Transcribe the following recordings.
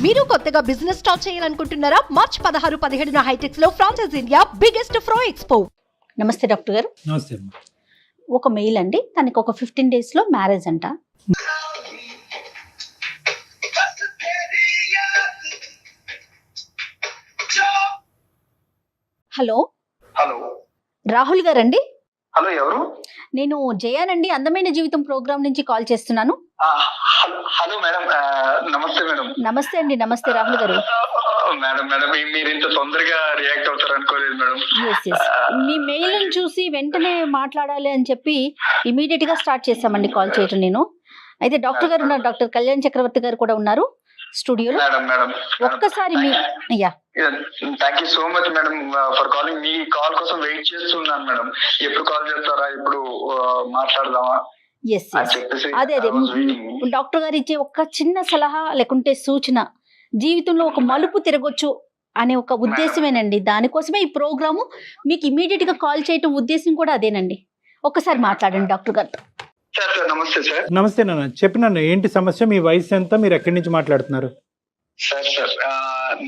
మీరు కొత్తగా business start చేయాలనుకుంటున్నారా? మార్చ్ 16-17 హైటెక్స్ లో ఫ్రాన్సెస్ ఇండియా బిగ్గెస్ట్ ఫ్రో ఎక్స్పో. నమస్తే డాక్టర్ గారు. నమస్తే అమ్మా. ఒక మెయిల్ అండి, తనకి ఒక 15 days లో మ్యారేజ్ అంట. హలో హలో రాహుల్ గారండి? హలో ఎవరు? నేను జయానండి, అందమైన జీవితం ప్రోగ్రామ్ నుంచి కాల్ చేస్తున్నాను. హలో మేడం, నమస్తే మేడం. నమస్తే అండి. నమస్తే రాహుల్ గారు. మేడం మేడం మీరు ఇంత తొందరగా రియాక్ట్ అవుతారు అనుకోలేదు మేడం. ఎస్ ఎస్, మీ మెయిల్ చూసి వెంటనే మాట్లాడాలి అని చెప్పి ఇమీడియట్ గా స్టార్ట్ చేశామండి కాల్ చేయటం. నేను అయితే డాక్టర్ గారు ఉన్నారు, డాక్టర్ కళ్యాణ్ చక్రవర్తి గారు కూడా ఉన్నారు స్టూడియోలో. మేడం మేడం ఒక్కసారి మీ అయ్యా thank you so much madam for calling. Me call కోసం వెయిట్ చేస్తున్నాను మేడం. ఎప్పుడు కాల్ చేస్తారా, ఎప్పుడు మాట్లాడదామా ఎస్ ఎస్, అదే అదే డాక్టర్ గారు ఇచ్చే ఒక చిన్న సలహా లేకుంటే సూచన, జీవితంలో ఒక మలుపు తిరగొచ్చు అనే ఒక ఉద్దేశమేనండి. దానికోసమే ఈ ప్రోగ్రాము మీకు ఇమీడియట్ గా కాల్ చేయటం ఉద్దేశం కూడా అదేనండి. ఒక్కసారి మాట్లాడండి డాక్టర్ గారితో. సార్ సార్ నమస్తే సార్. నమస్తే నాన్న, చెప్పినాను ఏంటి సమస్య, మీ వయసు ఎంత, మీరు ఎక్కడి నుంచి మాట్లాడుతున్నారు? సార్ సార్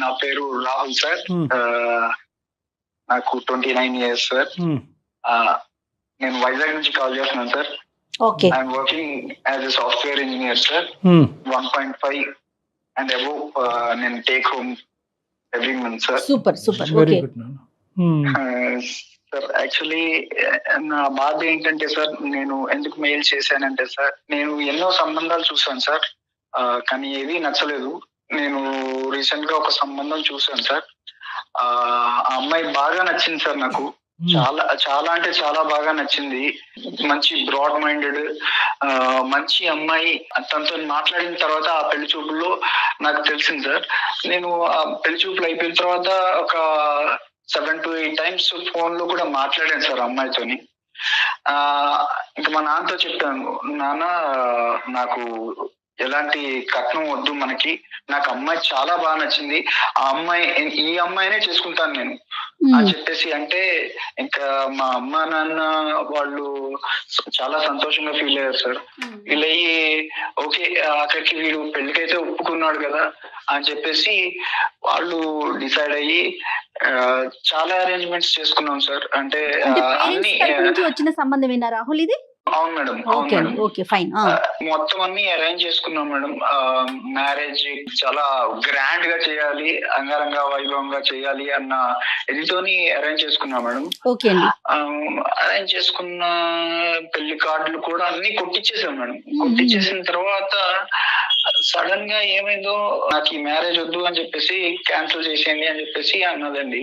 నా పేరు రాహుల్ సార్. నాకు 29 years సార్. నేను వైజాగ్ నుంచి కాల్ చేస్తున్నాను sir. Okay. I'm working as a software engineer sir. 1.5 and above నేను take home every month sir. Super super. Very okay good నాన్న. సార్ యాక్చువల్లీ నా బాధ ఏంటంటే సార్, నేను ఎందుకు మెయిల్ చేశానంటే సార్, నేను ఎన్నో సంబంధాలు చూసాను సార్, కానీ ఏది నచ్చలేదు. నేను రీసెంట్ గా ఒక సంబంధం చూసాను సార్. ఆ అమ్మాయి బాగా నచ్చింది సార్ నాకు. చాలా చాలా అంటే చాలా బాగా నచ్చింది. మంచి బ్రాడ్ మైండెడ్ మంచి అమ్మాయి. తనతో మాట్లాడిన తర్వాత ఆ పెళ్లి చూపుల్లో నాకు తెలిసింది సార్. నేను ఆ పెళ్లి చూపులు అయిపోయిన తర్వాత ఒక 7 to 8 times ఫోన్ లో కూడా మాట్లాడాను సార్ అమ్మాయితోని. ఇంకా మా నాన్నతో చెప్పాను, నాన్న నాకు ఎలాంటి కట్నం వద్దు మనకి, నాకు అమ్మాయి చాలా బాగా నచ్చింది, ఆ అమ్మాయి ఈ అమ్మాయినే చేసుకుంటాను నేను అని చెప్పేసి అంటే, ఇంకా మా అమ్మ నాన్న వాళ్ళు చాలా సంతోషంగా ఫీల్ అయ్యారు సార్. ఫీల్ అయ్యి ఓకే అక్కడికి వీడు పెళ్లికైతే ఒప్పుకున్నాడు కదా అని చెప్పేసి వాళ్ళు డిసైడ్ అయ్యి చాలా అరేంజ్మెంట్స్ చేసుకున్నాం సార్. అంటే అన్ని వచ్చిన సంబంధమేనా రాహుల్ ఇది? అవును మేడం, అవును మేడం. Okay fine. మొత్తం అన్ని అరేంజ్ చేసుకున్నాం మేడం. మ్యారేజ్ చాలా గ్రాండ్ గా చేయాలి, అంగరంగ వైభవంగా చేయాలి అన్న ఇదితోని అరేంజ్ చేసుకున్నాం మేడం. ఓకే అండి. అరేంజ్ చేసుకున్న పెళ్లి కార్డులు కూడా అన్ని కొట్టించేసాం మేడం. కొట్టించేసిన తర్వాత సడన్ గా ఏమైందో, నాకు ఈ మ్యారేజ్ వద్దు అని చెప్పేసి క్యాన్సిల్ చేసేయండి అని చెప్పేసి అన్నదండి.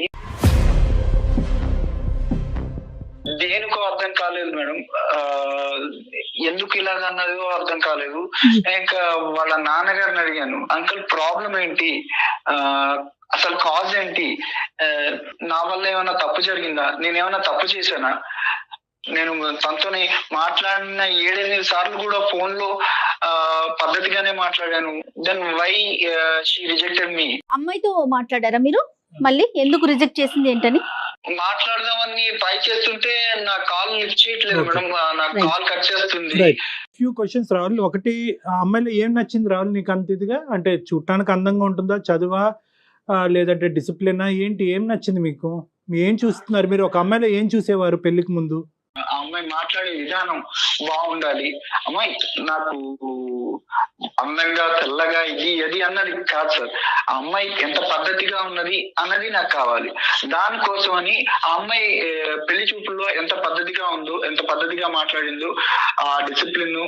దేనికో అర్థం కాలేదు మేడం, ఎందుకు ఇలాగ అన్నదో అర్థం కాలేదు. ఇంకా వాళ్ళ నాన్నగారిని అడిగాను, అంకుల్ ప్రాబ్లం ఏంటి, అసలు కాజ్ ఏంటి, నా వల్ల ఏమైనా తప్పు జరిగిందా, నేనేమైనా తప్పు చేశానా, నేను తనతోని మాట్లాడిన 7-8 సార్లు కూడా ఫోన్ లో పద్ధతిగానే మాట్లాడాను. దెన్ వై షీ రిజెక్టెడ్ మీ. అమ్మాయితో మాట్లాడారా మీరు? మళ్ళీ ఎందుకు రిజెక్ట్ చేసింది ఏంటని మాట్లాడదామని ట్రై చేస్తుంటే నా కాల్ లిఫ్ట్ చేయట్లేదు మేడం, నా కాల్ కట్ చేస్తుంది. Few questions Rahul. ఒకటి, ఆ అమ్మాయిలో ఏం నచ్చింది రాహుల్ నీకు అంత ఇదిగా? అంటే చూడటానికి అందంగా ఉంటుందా, చదువా, లేదంటే డిసిప్లినా, ఏంటి ఏం నచ్చింది మీకు? ఏం చూస్తున్నారు మీరు? ఒక అమ్మాయిలో ఏం చూసేవారు పెళ్లికి ముందు? ఆ అమ్మాయి మాట్లాడే విధానం బాగుండాలి, అమ్మాయి నాకు అందంగా తెల్లగా ఇది అది అన్నది కాదు సార్, ఆ అమ్మాయి ఎంత పద్ధతిగా ఉన్నది అన్నది నాకు కావాలి. దానికోసమని ఆ అమ్మాయి పెళ్లి చూపుల్లో ఎంత పద్ధతిగా ఉందో, ఎంత పద్ధతిగా మాట్లాడిందో, ఆ డిసిప్లిన్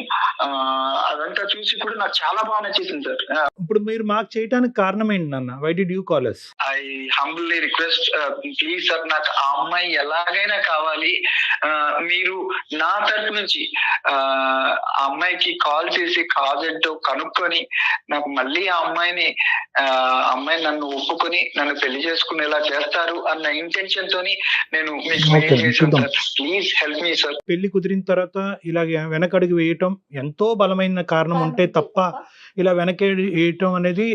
అదంతా చూసి కూడా నాకు చాలా బాగా నచ్చేసింది సార్. ఇప్పుడు మీరు మాకు చేయడానికి కారణం ఏంటి నాన్న? Why did you call us? I humbly request please sir, నాకు ఆ అమ్మాయి ఎలాగైనా కావాలి. మీరు నా తరపు నుంచి ఆ అమ్మాయికి కాల్ చేసి కాజ్ ఏంటో కనుక్కొని నాకు మళ్ళీ ఆ అమ్మాయి నన్ను ఒప్పుకొని నన్ను పెళ్లి చేసుకునేలా చేస్తారు అన్న ఇంటెన్షన్ తోని నేను మీకు మెయిల్ చేశాను sir. Please help me sir. పెళ్లి కుదిరిన తర్వాత ఇలాగ వెనకడుగు వేయటం ఎంతో బలమైన కారణం ఉంటే తప్ప ఇలా వెనక వేయటం అనేది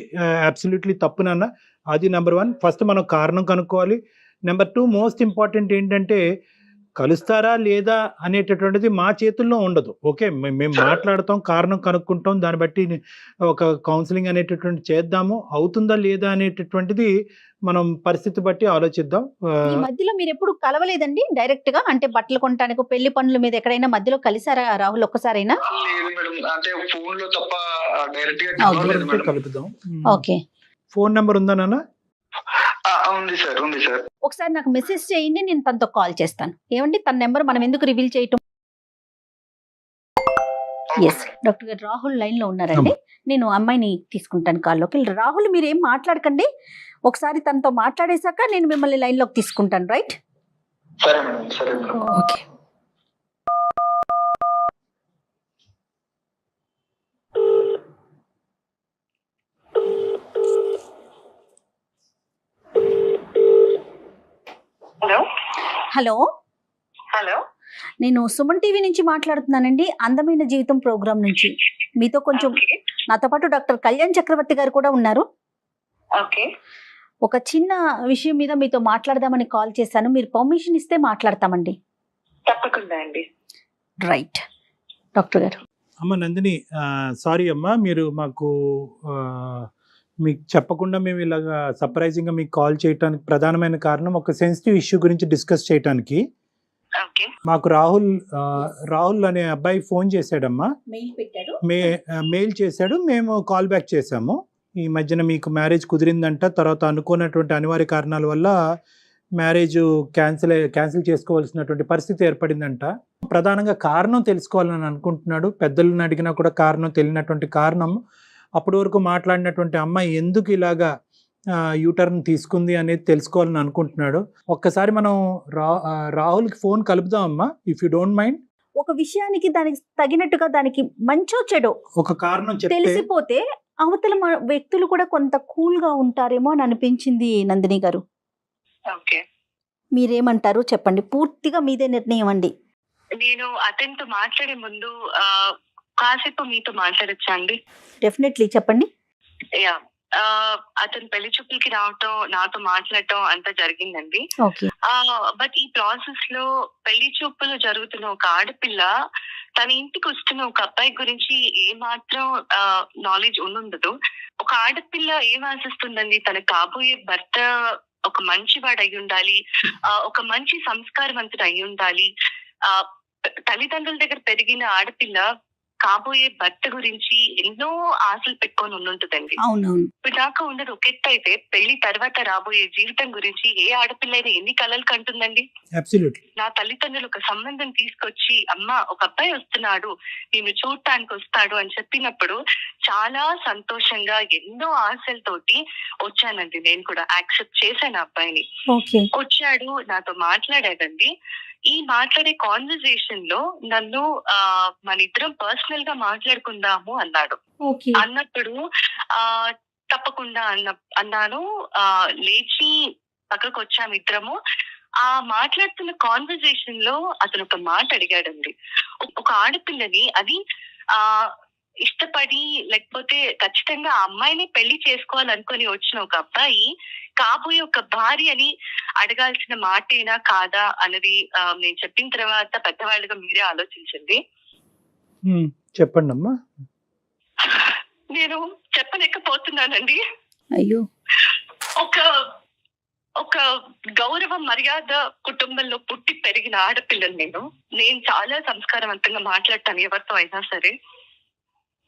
అబ్సల్యూట్లీ తప్పు నాన్న. అది నెంబర్ 1. ఫస్ట్ మనం కారణం కనుక్కోవాలి. నెంబర్ 2 మోస్ట్ ఇంపార్టెంట్ ఏంటంటే కలుస్తారా లేదా అనేటటువంటిది మా చేతుల్లో ఉండదు. ఓకే, మేము మాట్లాడతాం, కారణం కనుక్కుంటాం, దాన్ని బట్టి ఒక కౌన్సిలింగ్ అనేటటువంటి చేద్దాము. అవుతుందా లేదా అనేటటువంటిది మనం పరిస్థితి బట్టి ఆలోచిద్దాం. ఈ మధ్యలో మీరు ఎప్పుడు కలవలేదండి డైరెక్ట్ గా? అంటే బట్టలు కొనడానికి పెళ్లి పనుల మీద ఎక్కడైనా మధ్యలో కలిసారా రాహుల్ ఒక్కసారైనా? లేదు మేడం, అంటే ఫోన్ లో తప్ప డైరెక్ట్ గా Okay. కలవలేదు మేడం. కలుపుదాం. ఓకే, ఫోన్ నెంబర్ ఉందా నాన్న? ఉంది సార్, ఉంది సార్. ఒకసారి నాకు మెసేజ్ చేయండి, నేను తనతో కాల్ చేస్తాను. ఏమండి, తన నెంబర్ మనం ఎందుకు రివీల్ చేయటం? ఎస్, డాక్టర్ గారు రాహుల్ లైన్ లో ఉన్నారండి. నేను అమ్మాయిని తీసుకుంటాను కాల్లోకి. రాహుల్, మీరు ఏం మాట్లాడకండి, ఒకసారి తనతో మాట్లాడేశాక నేను మిమ్మల్ని లైన్ లోకి తీసుకుంటాను. రైట్? సరే మేడం, సరే madam. Okay. Hello hello, hello నేను సుమన్ టీవీ నుంచి మాట్లాడుతున్నానండి, అందమైన జీవితం ప్రోగ్రామ్ నుంచి. మీతో కొంచెం, నాతో పాటు డాక్టర్ కళ్యాణ్ చక్రవర్తి గారు కూడా ఉన్నారు. ఓకే, ఒక చిన్న విషయం మీద మీతో మాట్లాడదామని కాల్ చేశాను. మీరు పర్మిషన్ ఇస్తే మాట్లాడతామండి. తప్పకుండా అండి. రైట్ డాక్టర్ గారు. అమ్మ నందిని, సారీ అమ్మా, మీరు మాకు మీకు చెప్పకుండా మేము ఇలాగా సర్ప్రైజింగ్గా మీకు కాల్ చేయడానికి ప్రధానమైన కారణం ఒక సెన్సిటివ్ ఇష్యూ గురించి డిస్కస్ చేయడానికి. ఓకే, మాకు రాహుల్ అనే అబ్బాయి ఫోన్ చేశాడమ్మా, మెయిల్ పెట్టాడు, మెయిల్ చేశాడు, మేము కాల్ బ్యాక్ చేశాము. ఈ మధ్యన మీకు మ్యారేజ్ కుదిరిందంట, తర్వాత అనుకున్నటువంటి అనివార్య కారణాల వల్ల మ్యారేజ్ క్యాన్సిల్ చేసుకోవాల్సినటువంటి పరిస్థితి ఏర్పడిందంట. ప్రధానంగా కారణం తెలుసుకోవాలని అనుకుంటున్నాడు. పెద్దలను అడిగినా కూడా కారణం తెలియనటువంటి కారణం, అప్పటి వరకు మాట్లాడినటువంటి అమ్మాయి ఎందుకు ఇలాగా యూటర్న్ తీసుకుంది అనేది తెలుసుకోవాలని అనుకుంటున్నాడు. ఒక్కసారి మనం రాహుల్కి ఫోన్ కలుపుదాం అమ్మా, ఇఫ్ యూ డోంట్ మైండ్. ఒక విషయానికి దానికి తగినట్టుగా దానికి మంచో చెడో ఒక కారణం చెప్తే తెలిసిపోతే అవతల వ్యక్తులు కూడా కొంత కూల్ గా ఉంటారేమో అని అనిపించింది నందిని గారు. ఓకే. మీరేమంటారు చెప్పండి, పూర్తిగా మీదే నిర్ణయం అండి. నేను అతనితో మాట్లాడే ముందు కాసేపు మీతో మాట్లాడచ్చా అండి? డెఫినెట్లీ, చెప్పండి. యా, అతను పెళ్లి చూపులకి రావటం, నాతో మాట్లాడటం అంతా జరిగిందండి. ఓకే. బట్ ఈ ప్రాసెస్ లో పెళ్లి చూపులు జరుగుతున్న ఒక ఆడపిల్ల తన ఇంటికి వస్తున్న ఒక అబ్బాయి గురించి ఏ మాత్రం నాలెడ్జ్ ఉండదు. ఒక ఆడపిల్ల ఏం ఆశిస్తుందండి, తన కాబోయే భర్త ఒక మంచివాడు అయి ఉండాలి, ఒక మంచి సంస్కారవంతుడు అయి ఉండాలి. తల్లిదండ్రుల దగ్గర పెరిగిన ఆడపిల్ల కాబోయే భర్త గురించి ఎన్నో ఆశలు పెట్టుకొని ఉంటుందండి. అవునవును. ఇప్పుడు దాకా ఉన్నది ఒక ఎత్తు అయితే, పెళ్లి తర్వాత రాబోయే జీవితం గురించి ఏ ఆడపిల్ల అయినా ఎన్ని కలలు కంటుందండి. నా తల్లిదండ్రులు ఒక సంబంధం తీసుకొచ్చి, అమ్మ ఒక అబ్బాయి వస్తున్నాడు, నేను చూడటానికి వస్తాడు అని చెప్పినప్పుడు చాలా సంతోషంగా ఎన్నో ఆశలతోటి వచ్చానండి. నేను కూడా యాక్సెప్ట్ చేశాను అబ్బాయిని. వచ్చాడు, నాతో మాట్లాడాడండి. ఈ మాట్లాడే కాన్వర్సేషన్ లో నన్ను మన ఇద్దరం పర్సనల్ గా మాట్లాడుకుందాము అన్నాడు. అన్నప్పుడు తప్పకుండా అన్నాను. లేచి పక్కకు వచ్చాము ఇద్దరము. ఆ మాట్లాడుతున్న కాన్వర్సేషన్ లో అతను ఒక మాట అడిగాడండి. ఒక ఆడపిల్లని, అది ఇష్టపడి లేకపోతే ఖచ్చితంగా ఆ అమ్మాయిని పెళ్లి చేసుకోవాలనుకొని వచ్చిన ఒక అబ్బాయి కాబోయే ఒక భార్యని అడగాల్సిన మాటేనా కాదా అన్నది నేను చెప్పిన తర్వాత పెద్దవాళ్ళుగా మీరే ఆలోచించండి. చెప్పండి అమ్మా. నేను చెప్పలేకపోతున్నానండి. అయ్యో, ఒక గౌరవ మర్యాద కుటుంబంలో పుట్టి పెరిగిన ఆడపిల్లని నేను చాలా సంస్కారవంతంగా మాట్లాడతాను ఎవరితో అయినా సరే.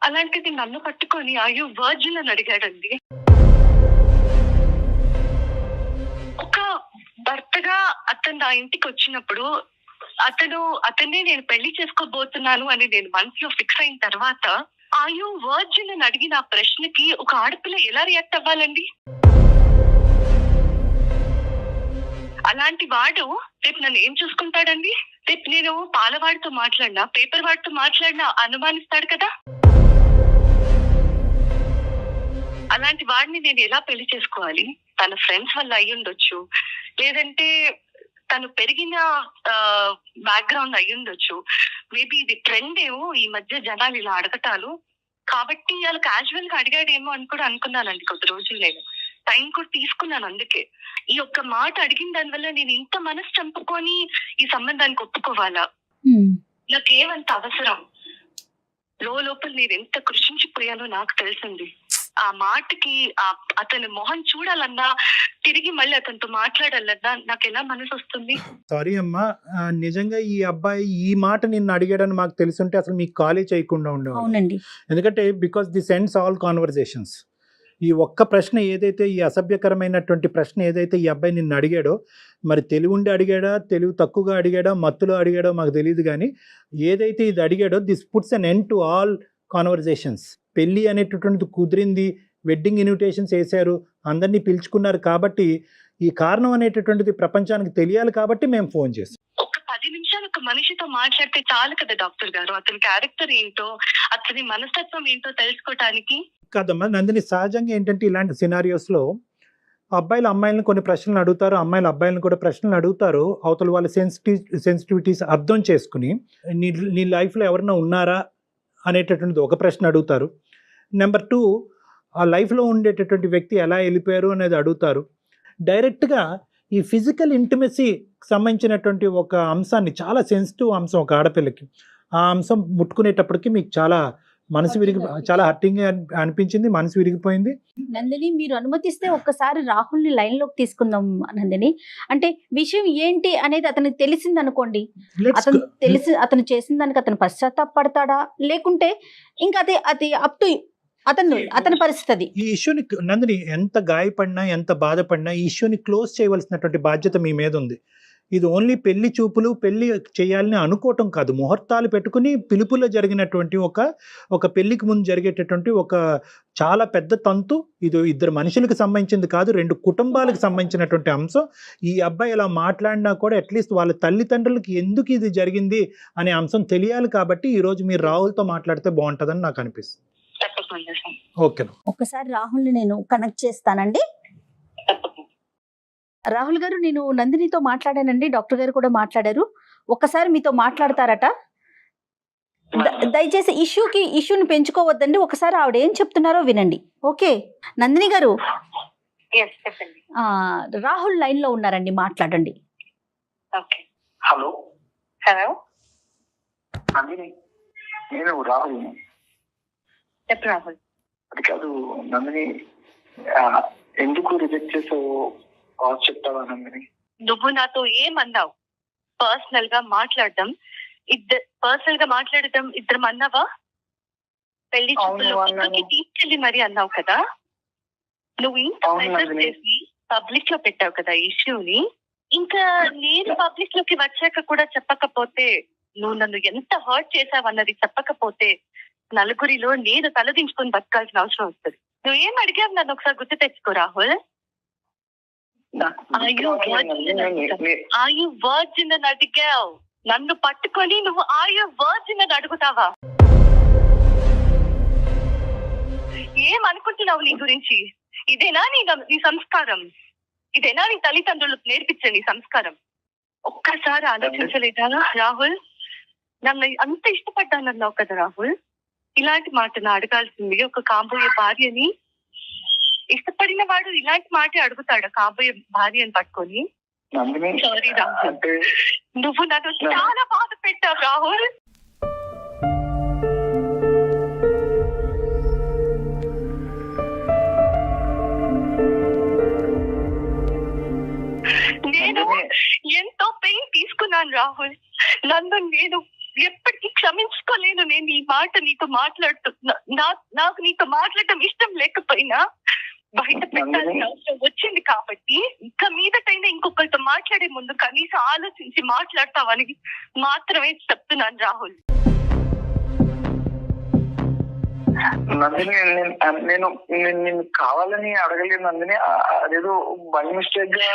అలాంటిది నన్ను పట్టుకొని అయ్యో వర్జిన్ అని అడిగాడండి. ఒక భర్తగా అతను నా ఇంటికి వచ్చినప్పుడు అతన్ని నేను పెళ్లి చేసుకోబోతున్నాను అని నేను మనసులో ఫిక్స్ అయిన తర్వాత అయ్యో వర్జిన్ అని అడిగిన ఆ ప్రశ్నకి ఒక ఆడపిల్ల ఎలా రియాక్ట్ అవ్వాలండి? అలాంటి వాడు రేపు నన్ను ఏం చూసుకుంటాడండి? రేపు నేను పాలవాడితో మాట్లాడినా, పేపర్ వాడితో మాట్లాడినా అనుమానిస్తాడు కదా. అలాంటి వాడిని నేను ఎలా పెళ్లి చేసుకోవాలి? తన ఫ్రెండ్స్ వల్ల అయ్యి ఉండొచ్చు, లేదంటే తను పెరిగిన బ్యాక్గ్రౌండ్ అయ్యి ఉండొచ్చు. మేబీ ఇది ట్రెండ్ ఏమో ఈ మధ్య జనాలు ఇలా అడగటాలు, కాబట్టి వాళ్ళు క్యాజువల్ గా అడిగాడేమో అని కూడా అనుకున్నానండి కొద్ది రోజులు నేను. టైం కూడా తీసుకున్నాను. అందుకే ఈ ఒక్క మాట అడిగిన దాని వల్ల నేను ఇంత మనసు చంపుకొని ఈ సంబంధానికి ఒప్పుకోవాలా? నాకేమంత అవసరం? లోపల నేను ఎంత కృషించిపోయానో నాకు తెలిసింది. ఆ మాటకి అతని మొహం చూడాలన్నా, తిరిగి మళ్ళీ అతనితో మాట్లాడాలన్నా నాకు ఎలా మనసు వస్తుంది? సారీ అమ్మా, నిజంగా ఈ అబ్బాయి ఈ మాట నిన్ను అడిగాడని మాకు తెలుసుంటే అసలు మీకు కాలే చేయకుండా ఉండేవాడు. అవునండి. ఎందుకంటే because this ends all conversations. ఈ ఒక్క ప్రశ్న ఏదైతే, ఈ అసభ్యకరమైనటువంటి ప్రశ్న ఏదైతే ఈ అబ్బాయి నిన్ను అడిగాడో, మరి తెలివి ఉండి అడిగాడా, తెలివి తక్కువగా అడిగాడా, మత్తులో అడిగాడో మాకు తెలియదు, కానీ ఏదైతే ఇది అడిగాడో this puts an end to all conversations. పెళ్ళి అనేటటువంటిది కుదిరింది, వెడ్డింగ్ ఇన్విటేషన్స్ వేశారు, అందరినీ పిలుచుకున్నారు, కాబట్టి ఈ కారణం అనేటటువంటిది ప్రపంచానికి తెలియాలి కాబట్టి మేము ఫోన్ చేసాం. ఒక 10 నిమిషాలు ఒక మనిషితో మాట్లాడితే చాలు కదా డాక్టర్ గారు, అతని క్యారెక్టర్ ఏంటో, అతని మనస్తత్వం ఏంటో తెలుసుకోవటానికి. కాదమ్మా నందిని, సహజంగా ఏంటంటే ఇలాంటి సినారియోస్లో అబ్బాయిలు అమ్మాయిలను కొన్ని ప్రశ్నలు అడుగుతారు, అమ్మాయిలు అబ్బాయిలను కూడా ప్రశ్నలు అడుగుతారు. అవతల వాళ్ళ సెన్సిటివిటీస్ అర్థం చేసుకుని నీ లైఫ్లో ఎవరైనా ఉన్నారా అనేటటువంటిది ఒక ప్రశ్న అడుగుతారు. నెంబర్ 2, ఆ లైఫ్లో ఉండేటటువంటి వ్యక్తి ఎలా వెళ్ళిపోయారు అనేది అడుగుతారు. డైరెక్ట్గా ఈ ఫిజికల్ ఇంటిమసీకి సంబంధించినటువంటి ఒక అంశాన్ని, చాలా సెన్సిటివ్ అంశం ఒక ఆడపిల్లకి, ఆ అంశం ముట్టుకునేటప్పటికి మీకు చాలా మనసు చాలా హర్టింగ్ అనిపించింది, మనసు విరిగిపోయింది. నందిని, మీరు అనుమతిస్తే ఒక్కసారి రాహుల్ని లైన్లోకి తీసుకుందాం నందిని. అంటే విషయం ఏంటి అనేది అతనికి తెలిసింది అనుకోండి, అతను చేసిన దానికి అతను పశ్చాత్తాపడతాడా, లేకుంటే ఇంకా అది అప్ టు అతని పరిస్థితి. ఈ ఇష్యూని నందిని ఎంత గాయపడినా, ఎంత బాధపడినా ఈ ఇష్యూని క్లోజ్ చేయవలసినటువంటి బాధ్యత మీ మీద ఉంది. ఇది ఓన్లీ పెళ్లి చూపులు, పెళ్లి చేయాలని అనుకోవటం కాదు, ముహూర్తాలు పెట్టుకుని పిలుపులో జరిగినటువంటి ఒక పెళ్లికి ముందు జరిగేటటువంటి ఒక చాలా పెద్ద తంతు. ఇది ఇద్దరు మనుషులకు సంబంధించింది కాదు, 2 కుటుంబాలకు సంబంధించినటువంటి అంశం. ఈ అబ్బాయి ఇలా మాట్లాడినా కూడా అట్లీస్ట్ వాళ్ళ తల్లిదండ్రులకి ఎందుకు ఇది జరిగింది అనే అంశం తెలియాలి, కాబట్టి ఈరోజు మీరు రాహుల్తో మాట్లాడితే బాగుంటుందని నాకు అనిపిస్తుంది. ఓకే, ఒక్కసారి రాహుల్ని నేను కనెక్ట్ చేస్తానండి. రాహుల్ గారు, నేను నందినితో మాట్లాడానండి, డాక్టర్ గారు కూడా మాట్లాడారు. ఒక్కసారి మీతో మాట్లాడతారట. దయచేసి ఇష్యూని పెంచుకోవద్దండి, ఒకసారి ఆవిడ ఏం చెప్తున్నారో వినండి. ఓకే నందిని గారు, రాహుల్ లైన్ లో ఉన్నారండి, మాట్లాడండి. హలో హలో నేను రాహుల్. రాహుల్, అది కాదు నందిని, ఎందుకు రిజెక్ట్ చేసావు చెప్తావా నందిని? నువ్వు నాతో ఏమన్నావు? పర్సనల్ గా మాట్లాడడం ఇద్దరం అన్నావా? పెళ్లి తీసుకెళ్ళి మరి అన్నావు కదా. నువ్వు ఇంత చేసి పబ్లిక్ లో పెట్టావు కదా ఇష్యూని. ఇంకా నేను పబ్లిక్ లోకి వచ్చాక కూడా చెప్పకపోతే, నువ్వు నన్ను ఎంత హర్ట్ చేసావన్నది చెప్పకపోతే, నలుగురిలో నేను తలదించుకొని బతకాల్సిన అవసరం వస్తుంది. నువ్వేం అడిగావు నన్ను ఒకసారి గుర్తు తెచ్చుకో రాహుల్. వర్జిన్ అని అడిగావు, నన్ను పట్టుకొని నువ్వు వర్జిన్ అని అడుగుతావా? ఏమనుకుంటున్నావు నీ గురించి? ఇదేనా నీ సంస్కారం? ఇదేనా నీ తల్లిదండ్రులకు నేర్పించే నీ సంస్కారం? ఒక్కసారి ఆలోచించలేదా రాహుల్? నన్ను అంత ఇష్టపడ్డానన్నావు కదా రాహుల్, ఇలాంటి మాట అడగాల్సింది ఒక కాబోయే భార్యని. ఇష్టపడిన వాడు ఇలాంటి మాట అడుగుతాడు కాబోయే భార్యని పట్టుకొని? సారీ రాహుల్, నువ్వు నన్ను చాలా బాధ పెట్టావు రాహుల్. నేను ఎంతో పెయిన్ తీసుకున్నాను రాహుల్, నన్ను నేను ఎప్పటికీ క్షమించుకోలేను. నేను ఈ మాట నీతో నాకు నీతో మాట్లాడటం ఇష్టం లేకపోయినా బయట పెట్టాల్సిన అవసరం వచ్చింది కాబట్టి, ఇంకా మీదటైనా ఇంకొకరితో మాట్లాడే ముందు కనీసం ఆలోచించి మాట్లాడతావని మాత్రమే చెప్తున్నాను రాహుల్. నందిని, నేను నిన్ను కావాలని అడగలేదు నందిని, అదేదో బై మిస్టేక్ గా.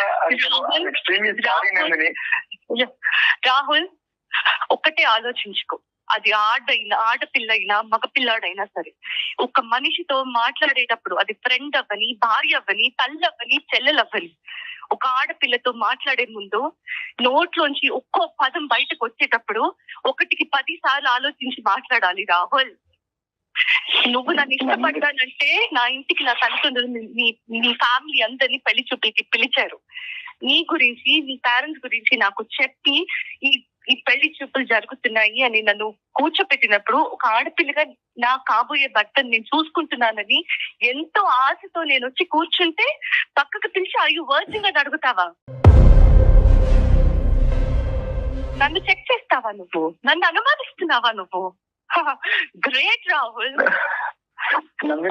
రాహుల్, ఒక్కటే ఆలోచించుకో, అది ఆడపిల్ల అయినా మగపిల్లాడైనా సరే, ఒక మనిషితో మాట్లాడేటప్పుడు అది ఫ్రెండ్ అవ్వని, భార్య అవ్వని, తల్లి అవ్వని, చెల్లెలవ్వని, ఒక ఆడపిల్లతో మాట్లాడే ముందు నోట్లోంచి ఒక్కో పదం బయటకు వచ్చేటప్పుడు 1కి 10 సార్లు ఆలోచించి మాట్లాడాలి రాహుల్. నువ్వు నన్ను ఇష్టపడ్డానంటే నా ఇంటికి నా తల్లిదండ్రులు నీ ఫ్యామిలీ అందరినీ పెళ్లి చూపులకి పిలిచారు. నీ గురించి నీ పేరెంట్స్ గురించి నాకు చెప్పి ఈ పెళ్లి చూపులు జరుగుతున్నాయి అని నన్ను కూర్చోపెట్టినప్పుడు ఒక ఆడపిల్లగా నా కాబోయే భర్తను నేను చూసుకుంటున్నానని ఎంతో ఆశతో నేను వచ్చి కూర్చుంటే పక్కకు పిలిచి అయ్యో వర్జిన్ అని అడుగుతావా? నన్ను చెక్ చేస్తావా నువ్వు? నన్ను అనుమానిస్తున్నావా నువ్వు? గ్రేట్ రాహుల్.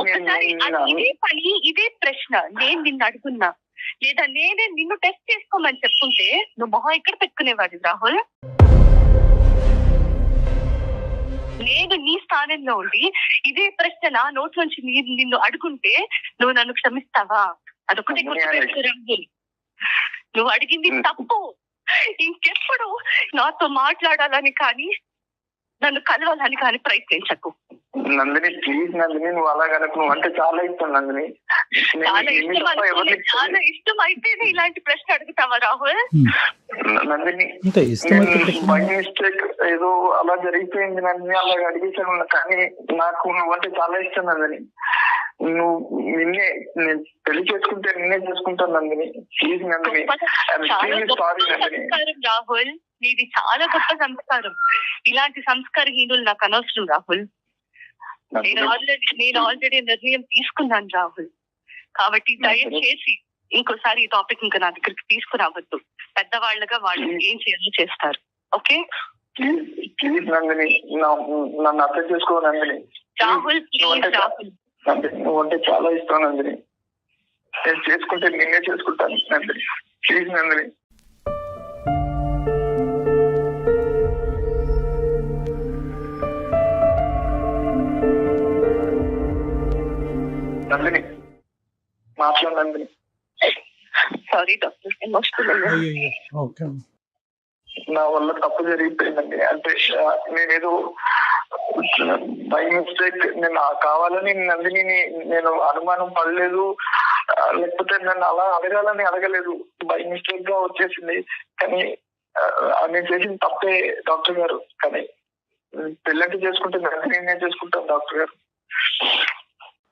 ఒకసారి ఇదే పని ఇదే ప్రశ్న నేను నిన్ను అడుగున్నా లేదా నేనే నిన్ను టెస్ట్ చేసుకోమని చెప్పుంటే నువ్వు మొహం ఎక్కడ పెట్టుకునేవాడి రాహుల్? నేను నీ స్థానంలో ఉండి ఇదే ప్రశ్న నా నోట్ నుంచి నిన్ను అడుగుంటే నువ్వు నన్ను క్షమిస్తావా? అదొకటి గుర్తుపెట్టుకో రాహుల్, నువ్వు అడిగింది తప్పు. ఇంకెప్పుడు నాతో మాట్లాడాలని కానీ నన్ను కలవాలని కానీ ప్రయత్నించకు. నందిని ప్లీజ్ నందిని, నువ్వు అలాగనకు. నువ్వు అంటే చాలా ఇష్టం నందిని. చాలా ఇష్టం అయితేనే ఇలాంటి ప్రశ్న అడుగుతావా రాహుల్? నందిని బై మిస్టేక్ ఏదో అలా జరిగిపోయింది నందిని, అలాగ అడిగేసాను. కానీ నాకు నువ్వంటే చాలా ఇష్టం నందిని. నువ్వు నేను పెళ్లి చేసుకుంటే నిన్నే చేసుకుంటాను నందిని. Please Nandini, sorry Nandini. రాహుల్ నీది చాలా గొప్ప సంస్కారం. ఇలాంటి సంస్కారహీనులు నాకు అనవసరం రాహుల్. నేను ఆల్రెడీ నిర్ణయం తీసుకున్నాను రాహుల్. కాబట్టి దయచేసి ఇంకోసారి ఈ టాపిక్ ఇంకా నా దగ్గరికి తీసుకురావద్దు. పెద్దవాళ్ళగా వాళ్ళు ఏం చేయాలో చేస్తారు. ఓకే ప్లీజ్ నందిని, నన్ను అర్థం చేసుకో నందిని. రాహుల్ ప్లీజ్ రాహుల్, నువ్వు అంటే చాలా ఇష్టం నందిని. నేను చేసుకుంటే నిన్నే చేసుకుంటాను నందిని. ప్లీజ్ నందిని. నందిని మాట్లాడు నందిని. Sorry doctor, emotional. నా వల్ల తప్పు జరిగిపోయిందండి. అంటే నేనేదో బై మిస్టేక్, నేను కావాలని నందిని నేను అనుమానం పడలేదు, లేకపోతే నన్ను అలా అడగాలని అడగలేదు. బై మిస్టేక్ గా వచ్చేసింది. కానీ నేను చేసిన తప్పే డాక్టర్ గారు. కానీ పెళ్ళంటే చేసుకుంటే నేనే చేసుకుంటాను డాక్టర్ గారు.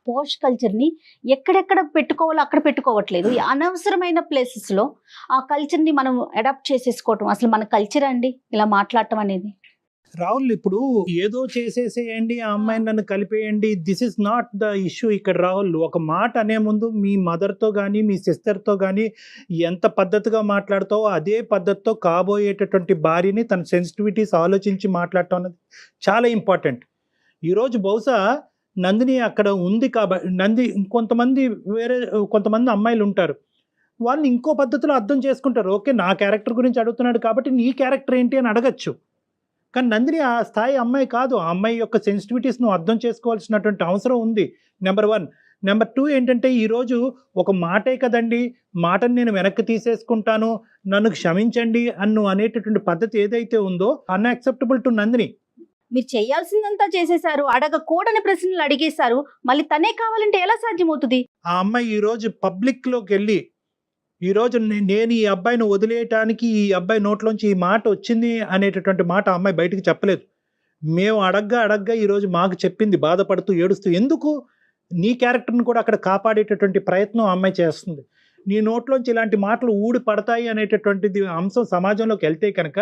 పోష్ కల్చర్ ని ఎక్కడెక్కడ పెట్టుకోవాలో అక్కడ పెట్టుకోవట్లేదు. అనవసరమైన ప్లేసెస్ లో ఆ కల్చర్ ని మనం అడాప్ట్ చేసేసుకోవటం అసలు మన కల్చర్ అండి ఇలా మాట్లాడటం అనేది. రాహుల్, ఇప్పుడు ఏదో చేసేసేయండి, ఆ అమ్మాయిని నన్ను కలిపేయండి, this is not the issue ఇక్కడ. రాహుల్, ఒక మాట అనే ముందు మీ మదర్తో కానీ మీ సిస్టర్తో కానీ ఎంత పద్ధతిగా మాట్లాడతావో అదే పద్ధతితో కాబోయేటటువంటి భార్యని తన సెన్సిటివిటీస్ ఆలోచించి మాట్లాడటం అనేది చాలా ఇంపార్టెంట్. ఈరోజు బహుశా నందిని అక్కడ ఉంది కాబట్టి కొంతమంది అమ్మాయిలు ఉంటారు, వాళ్ళని ఇంకో పద్ధతిలో అర్థం చేసుకుంటారు. ఓకే, నా క్యారెక్టర్ గురించి అడుగుతున్నాడు కాబట్టి నీ క్యారెక్టర్ ఏంటి అని అడగచ్చు. కానీ నందిని ఆ స్థాయి అమ్మాయి కాదు. ఆ అమ్మాయి యొక్క సెన్సిటివిటీస్ నువ్వు అర్థం చేసుకోవాల్సినటువంటి అవసరం ఉంది, నెంబర్ 1. నెంబర్ 2 ఏంటంటే, ఈరోజు ఒక మాటే కదండి, మాటను నేను వెనక్కి తీసేసుకుంటాను, నన్ను క్షమించండి అన్ను అనేటటువంటి పద్ధతి ఏదైతే ఉందో అన్యాక్సెప్టబుల్ టు నందిని. మీరు చేయాల్సిందంతా చేసేశారు, అడగకూడని ప్రశ్నలు అడిగేశారు, మళ్ళీ తనే కావాలంటే ఎలా సాధ్యమవుతుంది? ఆ అమ్మాయి ఈరోజు పబ్లిక్లోకి వెళ్ళి ఈరోజు నేను ఈ అబ్బాయిని వదిలేయటానికి ఈ అబ్బాయి నోట్లోంచి ఈ మాట వచ్చింది అనేటటువంటి మాట ఆ అమ్మాయి బయటికి చెప్పలేదు. మేము అడగ్గా ఈరోజు మాకు చెప్పింది, బాధపడుతూ ఏడుస్తూ. ఎందుకు? నీ క్యారెక్టర్ని కూడా అక్కడ కాపాడేటటువంటి ప్రయత్నం ఆ అమ్మాయి చేస్తుంది. నీ నోట్లోంచి ఇలాంటి మాటలు ఊడి పడతాయి అనేటటువంటిది అంశం సమాజంలోకి వెళ్తే కనుక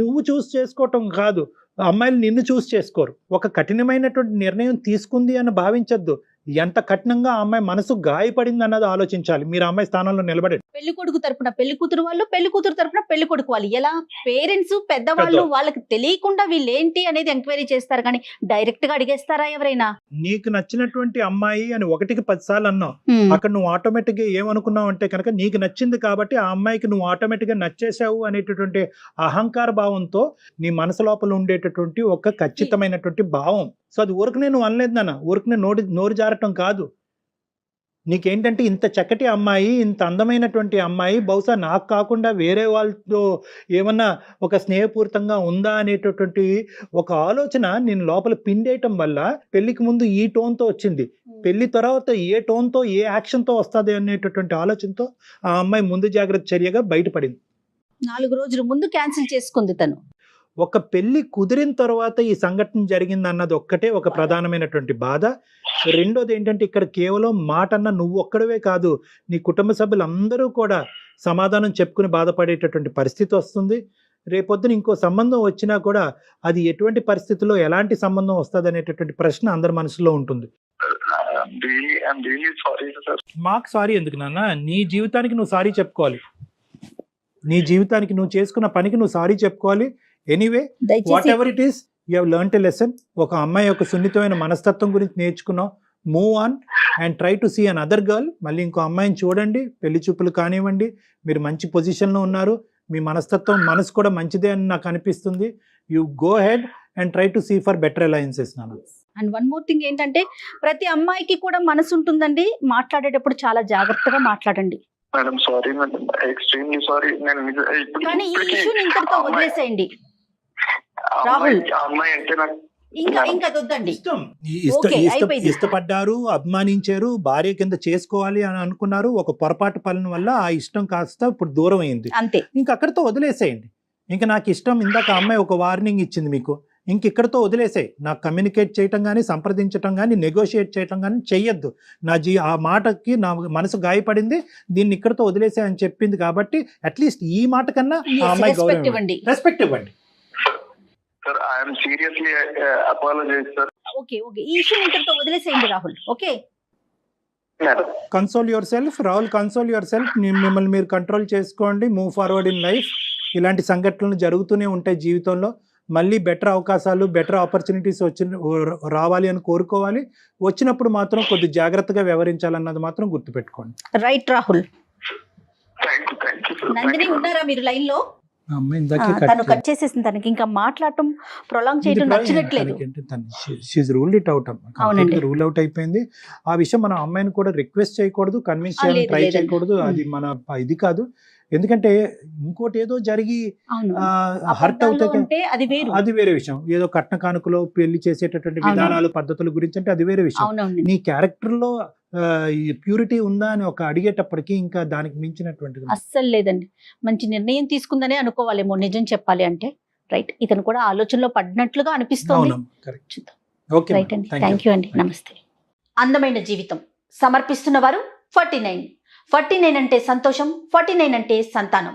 నువ్వు చూస్ చేసుకోవటం కాదు, అమ్మాయిలు నిన్ను చూస్ చేసుకోరు. ఒక కఠినమైనటువంటి నిర్ణయం తీసుకుంది అని భావించద్దు. ఎంత కఠినంగా ఆ అమ్మాయి మనసు గాయపడింది అన్నది ఆలోచించాలి మీరు ఆ అమ్మాయి స్థానంలో నిలబడి. పెళ్లి కొడుకు తరపున పెళ్లి కూతురు వాళ్ళు, పెళ్లి కూతురు తరపున పెళ్లి కొడుకు వాళ్ళు, ఎలా పేరెంట్స్ పెద్దవాళ్ళు వాళ్ళకి తెలియకుండా వీళ్ళు ఏంటి అనేది ఎంక్వైరీ చేస్తారు, కానీ డైరెక్ట్ గా అడిగేస్తారా ఎవరైనా? నీకు నచ్చినటువంటి అమ్మాయి అని 1కి 10 సార్లు అన్నావు, అక్కడ నువ్వు ఆటోమేటిక్ గా ఏమనుకున్నావు అంటే కనుక నీకు నచ్చింది కాబట్టి ఆ అమ్మాయికి నువ్వు ఆటోమేటిక్ గా నచ్చేసావు అనేటటువంటి అహంకార భావంతో నీ మనసు లోపల ఉండేటటువంటి ఒక ఖచ్చితమైనటువంటి భావం. సో అది ఊరికనే నువ్వు అనలేదు నాన్న, ఊరికనే నోరు జారటం కాదు. నీకేంటంటే ఇంత చక్కటి అమ్మాయి, ఇంత అందమైనటువంటి అమ్మాయి బహుశా నాకు కాకుండా వేరే వాళ్ళతో ఏమన్నా ఒక స్నేహపూరితంగా ఉందా అనేటటువంటి ఒక ఆలోచన నేను లోపల పిండేయటం వల్ల పెళ్లికి ముందు ఈ టోన్తో వచ్చింది, పెళ్లి తర్వాత ఏ టోన్తో ఏ యాక్షన్తో వస్తుంది అనేటటువంటి ఆలోచనతో ఆ అమ్మాయి ముందు జాగ్రత్త చర్యగా బయటపడింది. 4 రోజుల ముందు క్యాన్సిల్ చేసుకుంది తను. ఒక పెళ్లి కుదిరిన తర్వాత ఈ సంఘటన జరిగింది అన్నది ఒక్కటే ఒక ప్రధానమైనటువంటి బాధ. రెండోది ఏంటంటే ఇక్కడ కేవలం మాట అన్న నువ్వు ఒక్కడవే కాదు, నీ కుటుంబ సభ్యులందరూ కూడా సమాధానం చెప్పుకుని బాధపడేటటువంటి పరిస్థితి వస్తుంది. రేపొద్దున ఇంకో సంబంధం వచ్చినా కూడా అది ఎటువంటి పరిస్థితుల్లో ఎలాంటి సంబంధం వస్తుంది అనేటటువంటి ప్రశ్న అందరి మనసులో ఉంటుంది. మాకు సారీ ఎందుకు నాన్న, నీ జీవితానికి నువ్వు సారీ చెప్పుకోవాలి, నీ జీవితానికి నువ్వు చేసుకున్న పనికి నువ్వు సారీ చెప్పుకోవాలి. Anyway whatever it is, you have learned a lesson. ఒక అమ్మాయి యొక్క సున్నితమైన మనస్తత్వం గురించి నేర్చుకున్నావు. Move on and try to see another girl. మళ్ళీ ఇంకో అమ్మాయిని చూడండి, పెళ్లి చూపులు కానివ్వండి, మీరు మంచి పొజిషన్లో ఉన్నారు, మీ మనసు కూడా మంచిదే అని నాకు అనిపిస్తుంది. You go ahead and try to see for better alliances నాన్న. అండ్ వన్ మోర్ థింగ్ ఏంటంటే ప్రతి అమ్మాయికి కూడా మనసు ఉంటుందండి, మాట్లాడేటప్పుడు చాలా జాగ్రత్తగా మాట్లాడండి. Madam sorry madam, extremely sorry. కానీ ఈ ఇష్యూని ఇంతటితో వదిలేసేయండి రాహుల్. అమ్మాయి అంటే నాకు ఇంకా వద్దండి. ఇష్టపడ్డారు, అభిమానించారు, భార్య కింద చేసుకోవాలి అని అనుకున్నారు. ఒక పొరపాటు పనుల వల్ల ఆ ఇష్టం కాస్త ఇప్పుడు దూరం అయింది, అంతే. ఇంకా అక్కడితో వదిలేసేయండి. ఇంకా నాకు ఇష్టం, ఇందాక అమ్మాయి ఒక వార్నింగ్ ఇచ్చింది మీకు, ఇంక ఇక్కడితో వదిలేసాయి. నాకు కమ్యూనికేట్ చేయటం కానీ, సంప్రదించటం కానీ, నెగోషియేట్ చేయటం కానీ చెయ్యొద్దు. ఆ మాటకి నా మనసు గాయపడింది, దీన్ని ఇక్కడితో వదిలేసే అని చెప్పింది కాబట్టి అట్లీస్ట్ ఈ మాట కన్నా ఆ అమ్మాయి రెస్పెక్ట్ ఇవ్వండి. రెస్పెక్ట్ ఇవ్వండి. Sir I'm seriously apologise sir. Okay ఈ ఇష్యూ ఇంతటితో వదిలేసేయండి Rahul. Okay, console yourself Rahul, console yourself. మిమ్మల్ని మీరు కంట్రోల్ చేసుకోండి, మూవ్ ఫార్వర్డ్ ఇన్ లైఫ్. ఇలాంటి సంఘటనలు జరుగుతూనే ఉంటాయి జీవితంలో. మళ్ళీ బెటర్ అవకాశాలు, బెటర్ ఆపర్చునిటీస్ రావాలి అని కోరుకోవాలి. వచ్చినప్పుడు మాత్రం కొద్ది జాగ్రత్తగా వ్యవహరించాలన్నది మాత్రం గుర్తుపెట్టుకోండి. రైట్ రాహుల్. నందిని ఉన్నారా మీరు లైన్ లో? తను కట్ చేసేసింది, తనకి ఇంకా మాట్లాడటం ప్రొలాంగ్ చేయడం నచ్చట్లేదు. రూల్ అవుట్ అయిపోయింది. ఆ విషయం మన అమ్మాయిని కూడా రిక్వెస్ట్ చేయకూడదు, కన్విన్స్ చేయాలని ట్రై చేయకూడదు. అది మన ఇది కాదు. ఎందుకంటే ఇంకోటి ఏదో జరిగి హర్ట్ అవుతే అది వేరే విషయం. ఏదో కట్న కానుకలో పెళ్లి చేసేటటువంటి విధానాలు, పద్ధతుల గురించి అంటే అది వేరే విషయం. నీ క్యారెక్టర్ లో ప్యూరిటీ ఉందా అని ఒక అడిగేటప్పటికి ఇంకా దానికి మించినటువంటిది అస్సలు లేదండి. మంచి నిర్ణయం తీసుకుందనే అనుకోవాలేమో నిజం చెప్పాలి అంటే. రైట్, ఇతను కూడా ఆలోచనలో పడినట్లుగా అనిపిస్తుంది. రైట్ అండి, థ్యాంక్ యూ అండి, నమస్తే. అందమైన జీవితం సమర్పిస్తున్న వారు 49 అంటే సంతోషం, 49 అంటే సంతానం.